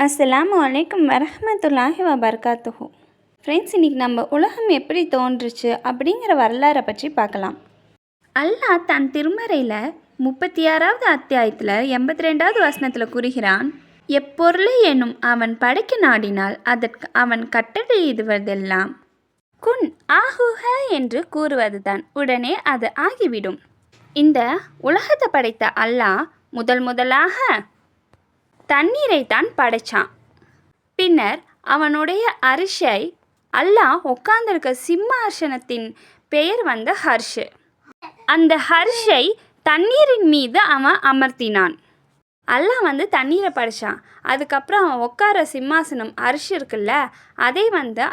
அஸ்ஸலாமு அலைக்கும் வரஹ்மத்துல்லாஹி வபரகாத்துஹு. ஃப்ரெண்ட்ஸ், இன்றைக்கி நம்ம உலகம் எப்படி தோன்றுச்சு அப்படிங்கிற வரலாறை பற்றி பார்க்கலாம். அல்லாஹ் தன் திருமறையில் 36வது அத்தியாயத்தில் 82வது வசனத்தில் கூறுகிறான், எப்பொருளை எனும் அவன் படைக்க நாடினால் அதற்கு அவன் கட்டளையிடுவதெல்லாம் குன் ஆகுக என்று கூறுவதுதான், உடனே அது ஆகிவிடும். இந்த உலகத்தை படைத்த அல்லாஹ் முதலாக தண்ணீரை தான் படைச்சான். பின்னர் அவனுடைய அரிஷை அல்லாஹ் உட்கார்ந்திருக்க சிம்மாசனத்தின் பெயர் ஹர்ஷ். அந்த ஹர்ஷை தண்ணீரின் மீது அவன் அமர்த்தினான். அல்லாஹ் தண்ணீரை படைச்சான். அதுக்கப்புறம் அவன் உட்கார சிம்மாசனம் அரிஷ் இருக்குல்ல, அதை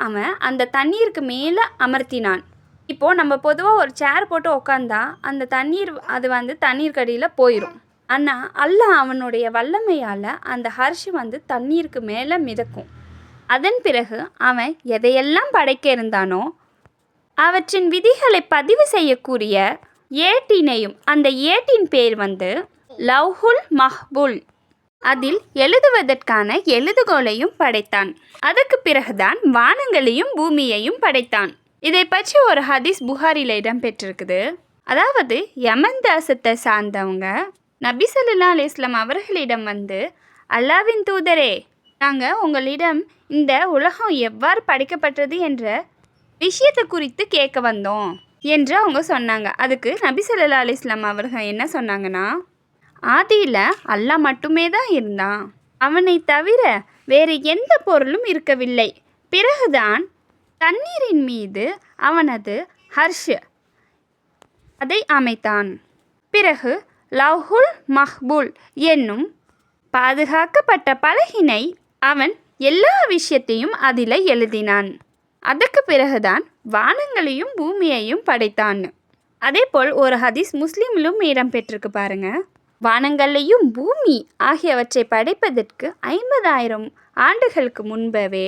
அவன் அந்த தண்ணீருக்கு மேலே அமர்த்தினான். இப்போது நம்ம பொதுவாக ஒரு சேர் போட்டு உட்காந்தா அந்த தண்ணீர் அது தண்ணீர் கடியில் போயிடும். ஆனால் அல்லாஹ் அவனுடைய வல்லமையால் அந்த ஹர்ஷ் தண்ணீருக்கு மேலே மிதக்கும். அதன் பிறகு அவன் எதையெல்லாம் படைக்க இருந்தானோ அவற்றின் விதிகளை பதிவு செய்யக்கூடிய ஏட்டினையும், அந்த ஏட்டின் பேர் லவ்ஹுல் மஹ்பூல், அதில் எழுதுவதற்கான எழுதுகோலையும் படைத்தான். அதற்கு பிறகுதான் வானங்களையும் பூமியையும் படைத்தான். இதை பற்றி ஒரு ஹதீஸ் புகாரில் இடம்பெற்றிருக்குது. அதாவது யமன் தேசத்தை சார்ந்தவங்க நபி ஸல்லல்லாஹு அலைஹி வஸல்லம் அவர்களிடம் அல்லாஹ்வின் தூதரே, நாங்கள் உங்களிடம் இந்த உலகம் எவ்வாறு படைக்கப்பட்டது என்ற விஷயத்தை குறித்து கேட்க வந்தோம் என்று அவங்க சொன்னாங்க. அதுக்கு நபி ஸல்லல்லாஹு அலைஹி வஸல்லம் அவர்கள் என்ன சொன்னாங்கன்னா, ஆதியில் அல்லாஹ் மட்டுமே தான் இருந்தான், அவனை தவிர வேறு எந்த பொருளும் இருக்கவில்லை. பிறகுதான் தண்ணீரின் மீது அவனது ஹர்ஷ் அதை அமைத்தான். பிறகு லவ்ஹுல் மஹ்பூல் என்னும் பாதுகாக்கப்பட்ட பலகையினை அவன் எல்லா விஷயத்தையும் அதில் எழுதினான். அதற்கு பிறகுதான் வானங்களையும் பூமியையும் படைத்தான். அதேபோல் ஒரு ஹதீஸ் முஸ்லீமிலும் இடம்பெற்றிருக்கு பாருங்க. வானங்களையும் பூமி ஆகியவற்றை படைப்பதற்கு 50,000 ஆண்டுகளுக்கு முன்பவே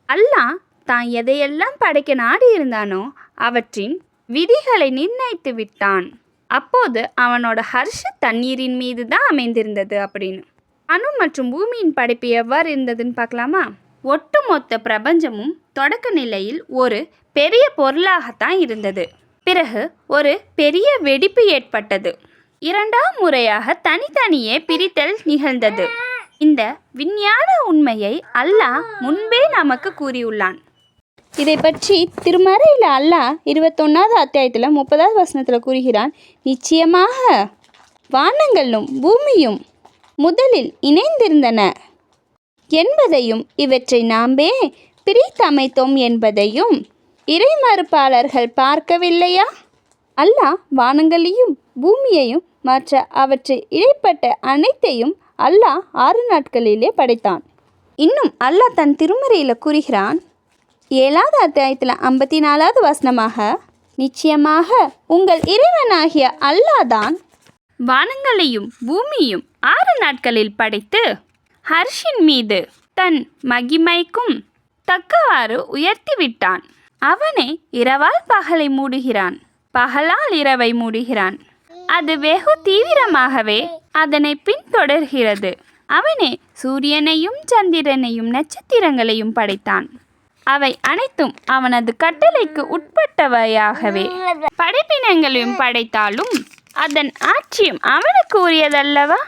அல்லாஹ் தான் எதையெல்லாம் படைக்க நாடி இருந்தானோ அவற்றின் விதிகளை நிர்ணயித்து விட்டான். அப்போது அவனோட ஹர்ஷ் தண்ணீரின் மீது தான் அமைந்திருந்தது அப்படின்னு. அணு மற்றும் பூமியின் படைப்பு எவ்வாறு இருந்ததுன்னு பார்க்கலாமா? ஒட்டுமொத்த பிரபஞ்சமும் தொடக்க நிலையில் ஒரு பெரிய பொருளாகத்தான் இருந்தது. பிறகு ஒரு பெரிய வெடிப்பு ஏற்பட்டது. இரண்டாம் முறையாக தனித்தனியே பிரித்தல் நிகழ்ந்தது. இந்த விஞ்ஞான உண்மையை அல்லாஹ் முன்பே நமக்கு கூறியுள்ளான். இதை பற்றி திருமறையில் அல்லாஹ் 21வது அத்தியாயத்தில் 30வது வசனத்தில் கூறுகிறான், நிச்சயமாக வானங்களும் பூமியும் முதலில் இணைந்திருந்தன என்பதையும் இவற்றை நாமே பிரித்தமைத்தோம் என்பதையும் இறைமறுப்பாளர்கள் பார்க்கவில்லையா? அல்லாஹ் வானங்களையும் பூமியையும் மற்ற அவற்றை இடைப்பட்ட அனைத்தையும் அல்லாஹ் 6 நாட்களிலே படைத்தான். இன்னும் அல்லாஹ் தன் திருமறையில் கூறுகிறான், 7வது அத்தியாயத்தில் 54வது வசனமாக, நிச்சயமாக உங்கள் இறைவனாகிய அல்லாஹ் தான் வானங்களையும் பூமியும் 6 நாட்களில் படைத்து ஹர்ஷின் மீது தன் மகிமைக்கும் தக்கவாறு உயர்த்தி விட்டான். அவனே இரவால் பகலை மூடுகிறான், பகலால் இரவை மூடுகிறான். அது வெகு தீவிரமாகவே அதனை பின்தொடர்கிறது. அவனே சூரியனையும் சந்திரனையும் நட்சத்திரங்களையும் படைத்தான். அவை அனைத்தும் அவனது கட்டளைக்கு உட்பட்டவையாகவே படைப்பினங்களையும் படைத்தாலும் அதன் ஆட்சியும் அவனுக்கு உரியதல்லவா?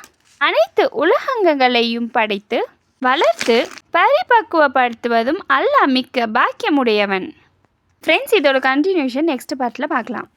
அனைத்து உலகங்களையும் படைத்து வளர்த்து பரிபக்குவப்படுத்துவதும் அல்லாஹ் மிக்க பாக்கியமுடையவன். ஃப்ரெண்ட்ஸ், இதோட கண்டினியூஷன் நெக்ஸ்ட் பார்ட்டில் பார்க்கலாம்.